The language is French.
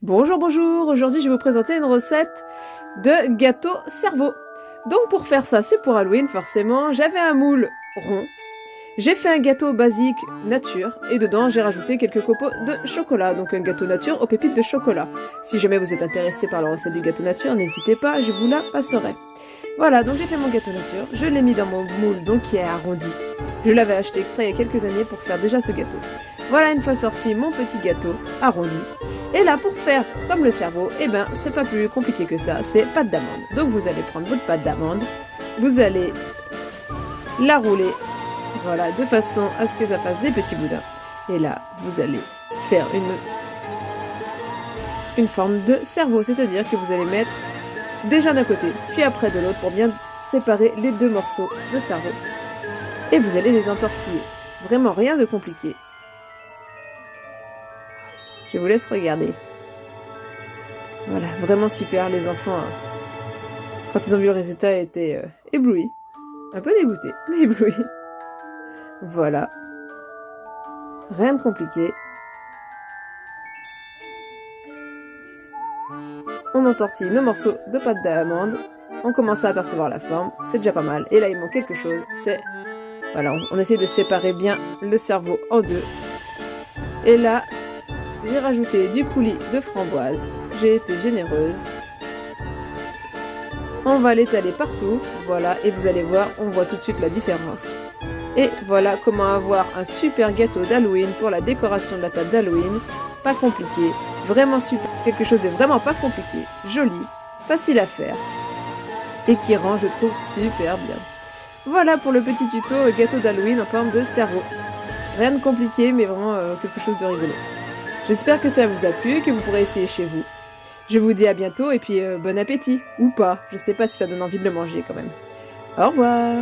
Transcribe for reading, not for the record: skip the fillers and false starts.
Bonjour, bonjour! Aujourd'hui, je vais vous présenter une recette de gâteau cerveau. Donc, pour faire ça, c'est pour Halloween, forcément. J'avais un moule rond. J'ai fait un gâteau basique nature et dedans, j'ai rajouté quelques copeaux de chocolat. Donc, un gâteau nature aux pépites de chocolat. Si jamais vous êtes intéressé par la recette du gâteau nature, n'hésitez pas, je vous la passerai. Voilà, donc j'ai fait mon gâteau nature. Je l'ai mis dans mon moule, donc qui est arrondi. Je l'avais acheté exprès il y a quelques années pour faire déjà ce gâteau. Voilà, une fois sorti mon petit gâteau arrondi. Et là, pour faire comme le cerveau, eh ben, c'est pas plus compliqué que ça, c'est pâte d'amande. Donc vous allez prendre votre pâte d'amande, vous allez la rouler, voilà, de façon à ce que ça fasse des petits boudins. Et là, vous allez faire une forme de cerveau, c'est-à-dire que vous allez mettre déjà d'un côté, puis après de l'autre, pour bien séparer les deux morceaux de cerveau. Et vous allez les entortiller. Vraiment rien de compliqué. Je vous laisse regarder. Voilà, vraiment super, les enfants, quand ils ont vu le résultat, étaient éblouis. Un peu dégoûtés, mais éblouis. Voilà. Rien de compliqué. On entortille nos morceaux de pâte d'amande. On commence à apercevoir la forme, c'est déjà pas mal. Et là, il manque quelque chose, c'est... Voilà, on essaie de séparer bien le cerveau en deux. Et là, j'ai rajouté du coulis de framboise. J'ai été généreuse. On va l'étaler partout, voilà, et vous allez voir, on voit tout de suite la différence. Et voilà comment avoir un super gâteau d'Halloween pour la décoration de la table d'Halloween. Pas compliqué, vraiment super, quelque chose de vraiment pas compliqué, joli, facile à faire, et qui rend, je trouve, super bien. Voilà pour le petit tuto gâteau d'Halloween en forme de cerveau. Rien de compliqué, mais vraiment quelque chose de rigolo. J'espère que ça vous a plu et que vous pourrez essayer chez vous. Je vous dis à bientôt et puis bon appétit, ou pas, je sais pas si ça donne envie de le manger quand même. Au revoir!